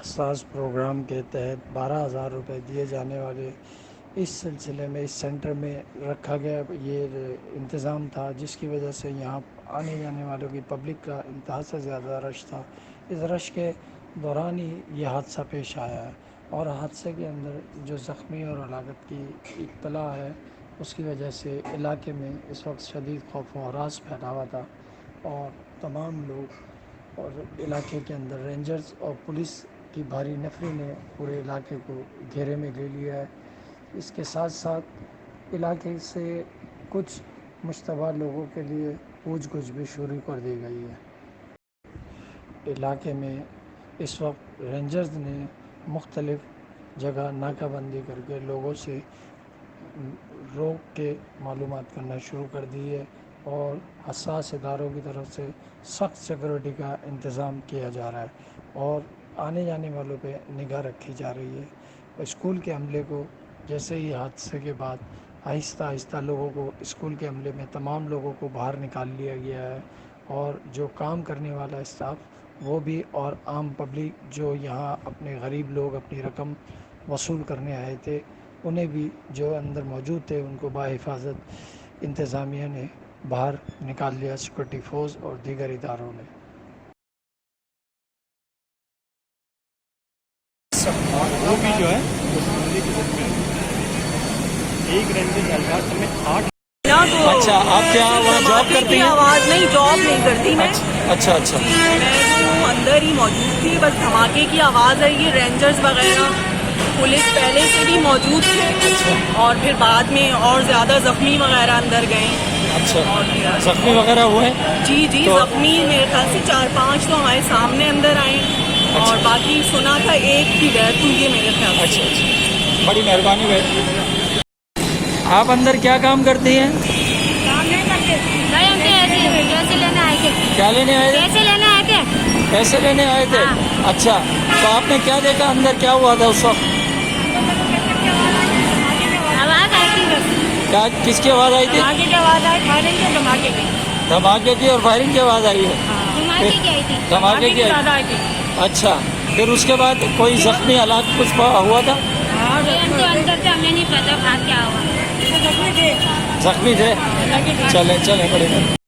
حساس پروگرام کے تحت 12,000 روپے دیے جانے والے اس سلسلے میں اس سینٹر میں رکھا گیا یہ انتظام تھا، جس کی وجہ سے یہاں آنے جانے والوں کی پبلک کا انتہا سے زیادہ رش تھا۔ اس رش کے دوران ہی یہ حادثہ پیش آیا ہے، اور حادثے کے اندر جو زخمی اور ہلاکت کی اطلاع ہے اس کی وجہ سے علاقے میں اس وقت شدید خوف و ہراس پھیلا ہوا تھا، اور تمام لوگ اور علاقے کے اندر رینجرز اور پولیس کی بھاری نفری نے پورے علاقے کو گھیرے میں لے لیا ہے۔ اس کے ساتھ ساتھ علاقے سے کچھ مشتبہ لوگوں کے لیے پوچھ گچھ بھی شروع کر دی گئی ہے۔ علاقے میں اس وقت رینجرز نے مختلف جگہ ناکہ بندی کر کے لوگوں سے روک کے معلومات کرنا شروع کر دی ہے، اور حساس اداروں کی طرف سے سخت سیکورٹی کا انتظام کیا جا رہا ہے، اور آنے جانے والوں پہ نگاہ رکھی جا رہی ہے۔ اسکول کے عملے کو جیسے ہی حادثے کے بعد آہستہ آہستہ لوگوں کو اسکول کے عملے میں تمام لوگوں کو باہر نکال لیا گیا ہے، اور جو کام کرنے والا اسٹاف وہ بھی، اور عام پبلک جو یہاں اپنے غریب لوگ اپنی رقم وصول کرنے آئے تھے انہیں بھی جو اندر موجود تھے ان کو بحفاظت انتظامیہ نے باہر نکال لیا، سیکورٹی فورس اور دیگر اداروں نے۔ وہ بھی جو ہے ایک رینجر الفاظ میں 8۔ اچھا، آپ کیا وہاں جاب کرتی ہیں؟ آواز نہیں، جاب نہیں کرتی میں۔ اچھا اچھا، میں تو اندر ہی موجود تھی، بس دھماکے کی آواز آئی ہے۔ رینجرز وغیرہ پولیس پہلے سے بھی موجود تھے، اور پھر بعد میں اور زیادہ زخمی وغیرہ اندر گئے۔ اچھا، زخمی وغیرہ ہوئے؟ جی زخمی میرے خیال سے 4-5 تو ہمارے سامنے اندر آئے، اور باقی سنا تھا ایک کی ڈیتھ ہوئی ہے میرے خیال سے۔ اچھا، بڑی مہربانی بھائی۔ آپ اندر کیا کام کرتی ہیں؟ کام نہیں کرتے، پیسے لینے آئے تھے۔ کیا لینے آئے تھے؟ پیسے لینے آئے تھے۔ پیسے لینے آئے تھے؟ اچھا، تو آپ نے کیا دیکھا اندر کیا ہوا تھا اس وقت؟ آواز آئی تھی بس۔ کیا کس کی آواز آئی تھی؟ دھماکے کی آواز آئی، فائرنگ کے دھماکے کی۔ دھماکے کی اور فائرنگ کی آواز آئی ہے؟ دھماکے کی آئی تھی۔ دھماکے کی آئی تھی۔ اچھا، پھر اس کے بعد کوئی زخمی ہلاک کچھ ہوا تھا؟ ہم تو اندر تھے، ہمیں نہیں پتا بات کیا ہوا۔ زخمی تھے؟ چلیں بڑے